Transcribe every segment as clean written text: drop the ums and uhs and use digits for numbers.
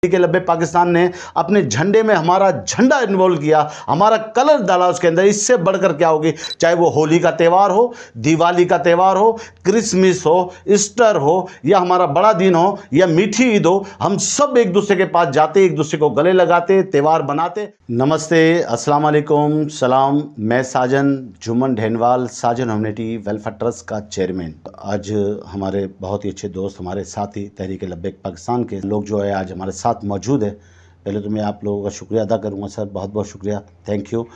के लब्बे पाकिस्तान ने अपने झंडे में हमारा झंडा इन्वॉल्व किया, हमारा कलर डाला उसके अंदर। इससे बढ़कर क्या होगी? चाहे वो होली का त्यौहार हो, दिवाली का त्यौहार हो, क्रिसमस हो, ईस्टर हो, या हमारा बड़ा दिन हो, या मीठी ईद हो, हम सब एक दूसरे के पास जाते, एक दूसरे को गले लगाते, त्यौहार बनाते। नमस्ते, अस्सलाम वालेकुम, सलाम। मैं साजन जुम्मन ढेनवाल, साजन ह्यूमैनिटी वेलफेयर ट्रस्ट का चेयरमैन। आज हमारे बहुत ही अच्छे दोस्त, हमारे साथी तहरीक लब्बैक पाकिस्तान के लोग जो है आज हमारे साथ मौजूद है। पहले तो मैं आप लोगों का शुक्रिया अदा करूंगा सर, बहुत बहुत शुक्रिया, थैंक यू।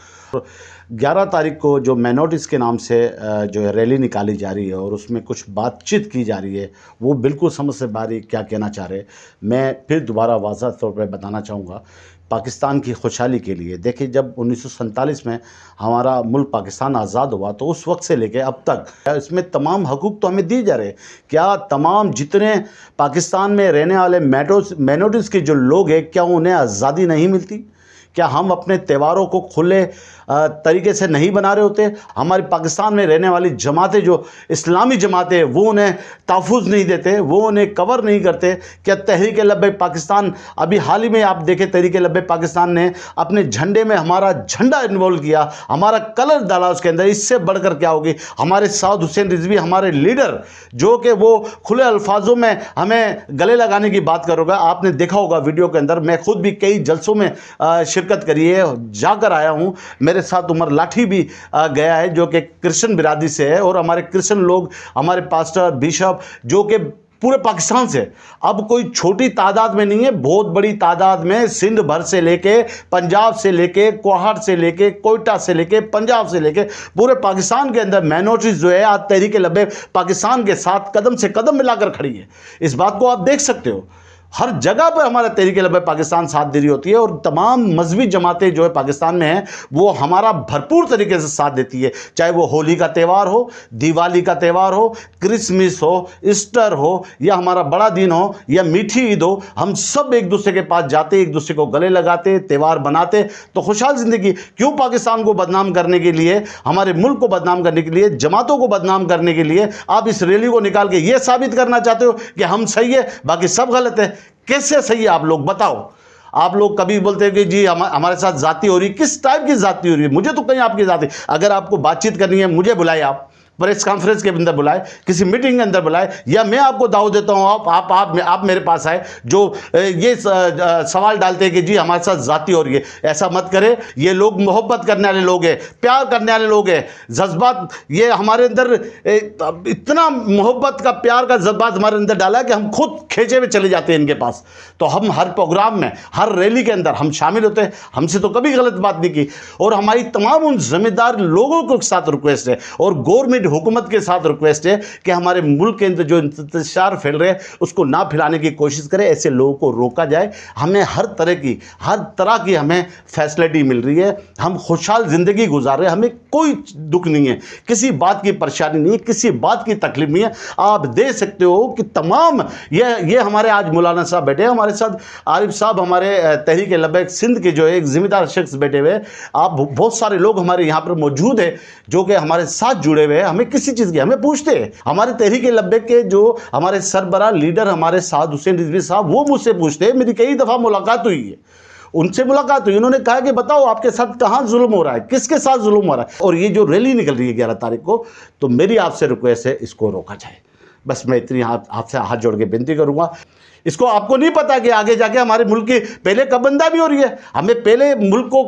11 तारीख को जो मैनोरिटीज़ के नाम से जो है रैली निकाली जा रही है और उसमें कुछ बातचीत की जा रही है, वो बिल्कुल समझ से बाहर क्या कहना चाह रहे हैं। मैं फिर दोबारा वाज़ह तौर पर बताना चाहूँगा, पाकिस्तान की खुशहाली के लिए देखिए, जब 1947 में हमारा मुल्क पाकिस्तान आज़ाद हुआ तो उस वक्त से लेके अब तक इसमें तमाम हकूक़ तो हमें दिए जा रहे हैं। क्या तमाम जितने पाकिस्तान में रहने वाले माइनॉरिटीज़ के जो लोग हैं, क्या उन्हें आज़ादी नहीं मिलती? क्या हम अपने त्योहारों को खुले तरीके से नहीं बना रहे होते? हमारी पाकिस्तान में रहने वाली जमातें, जो इस्लामी जमातें, वो उन्हें तहफ़्फ़ुज़ नहीं देते, वो उन्हें कवर नहीं करते? क्या तहरीक लब्बैक पाकिस्तान, अभी हाल ही में आप देखें, तहरीक लब्बैक पाकिस्तान ने अपने झंडे में हमारा झंडा इन्वॉल्व किया, हमारा कलर डाला उसके अंदर। इससे बढ़कर क्या होगी? हमारे साउद हुसैन रिजवी, हमारे लीडर, जो कि वो खुले अल्फाजों में हमें गले लगाने की बात करोगे। आपने देखा होगा वीडियो के अंदर, मैं खुद भी कई जलसों में शिरकत करी है, जाकर आया हूँ। मेरे साथ उमर लाठी भी गया है, जो कि क्रिश्चियन बिरादरी से है, और हमारे क्रिश्चियन लोग, हमारे पास्टर, बिशप, जो कि पूरे पाकिस्तान से, अब कोई छोटी तादाद में नहीं है, बहुत बड़ी तादाद में, सिंध भर से लेके, पंजाब से लेके, कोहाट से लेके, कोयटा से लेके, पंजाब से लेके, पूरे पाकिस्तान के अंदर माइनॉरिटीज जो है आज तहरीक लब्बैक पाकिस्तान के साथ कदम से कदम मिलाकर खड़ी है। इस बात को आप देख सकते हो, हर जगह पर हमारा तहरीक लब्बैक पाकिस्तान साथ दे रही होती है, और तमाम मजहबी जमातें जो है पाकिस्तान में हैं, वो हमारा भरपूर तरीके से साथ देती है। चाहे वो होली का त्यौहार हो, दिवाली का त्यौहार हो, क्रिसमस हो, ईस्टर हो, या हमारा बड़ा दिन हो, या मीठी ईद हो, हम सब एक दूसरे के पास जाते, एक दूसरे को गले लगाते, त्यौहार बनाते। तो खुशहाल ज़िंदगी क्यों पाकिस्तान को बदनाम करने के लिए, हमारे मुल्क को बदनाम करने के लिए, जमातों को बदनाम करने के लिए आप इस रैली को निकाल के ये साबित करना चाहते हो कि हम सही है, बाकी सब गलत है? कैसे सही है आप लोग बताओ? आप लोग कभी बोलते हैं कि जी हमारे साथ जाति हो रही है। किस टाइप की जाति हो रही है? मुझे तो कहीं आपकी जाति, अगर आपको बातचीत करनी है मुझे बुलाए, आप प्रेस कॉन्फ्रेंस के अंदर बुलाए, किसी मीटिंग के अंदर बुलाए, या मैं आपको दावत देता हूँ, आप मेरे पास आए, जो ये सवाल डालते हैं कि जी हमारे साथ जाति हो रही है। ऐसा मत करें। ये लोग मोहब्बत करने वाले लोग हैं, प्यार करने वाले लोग हैं, जज्बात, ये हमारे अंदर इतना मोहब्बत का, प्यार का जज्बात हमारे अंदर डाला है कि हम खुद खींचे हुए चले जाते हैं इनके पास। तो हम हर प्रोग्राम में, हर रैली के अंदर हम शामिल होते हैं। हमसे तो कभी गलत बात नहीं की, और हमारी तमाम उन जिम्मेदार लोगों के साथ रिक्वेस्ट है, और गवर्नमेंट हुकूमत के साथ रिक्वेस्ट है कि हमारे मुल्क के अंदर जो इंतशार फैल रहे हैं उसको ना फैलाने की कोशिश करें, ऐसे लोगों को रोका जाए। हमें हर तरह की हमें फैसिलिटी मिल रही है, हम खुशहाल ज़िंदगी गुजार रहे हैं, हमें कोई दुख नहीं है, किसी बात की परेशानी नहीं है, किसी बात की तकलीफ नहीं है। आप देख सकते हो कि तमाम ये हमारे आज मौलाना साहब बैठे हैं हमारे साथ, आरिफ साहब हमारे तहरीक लब्बैक सिंध के जो है एक जिम्मेदार शख्स बैठे हुए, आप बहुत सारे लोग हमारे यहाँ पर मौजूद है जो कि हमारे साथ जुड़े हुए हैं। हमें किसी चीज़ की, हमें पूछते हैं, हमारे तहरीक लब्बैक के जो हमारे सरबराह लीडर हमारे साउद हुसैन रिजवी साहब, वो मुझसे पूछते हैं। मेरी कई दफ़ा मुलाकात हुई है, उनसे मुलाकात हुई, उन्होंने कहा कि बताओ आपके साथ कहाँ जुल्म हो रहा है, किसके साथ जुल्म हो रहा है। और ये जो रैली निकल रही है 11 तारीख को, तो मेरी आपसे रिक्वेस्ट है, इसको रोका जाए। बस मैं इतनी आपसे हाथ जोड़ के विनती करूँगा। इसको आपको नहीं पता कि आगे जाके हमारे मुल्क की पहले कबंदा भी हो रही है, हमें पहले मुल्क को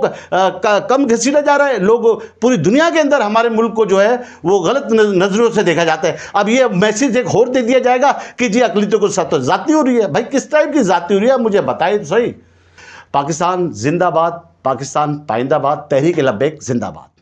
कम घसीटा जा रहा है। लोग पूरी दुनिया के अंदर हमारे मुल्क को जो है वो गलत नज़रों से देखा जाता है। अब ये मैसेज एक और दे दिया जाएगा कि जी अकलीतों के साथ तो जाति हो रही है। भाई किस टाइप की जाति हो रही है, मुझे बताइए तो सही। पाकिस्तान जिंदाबाद, पाकिस्तान पाइंदाबाद, तहरीक लब्बैक जिंदाबाद।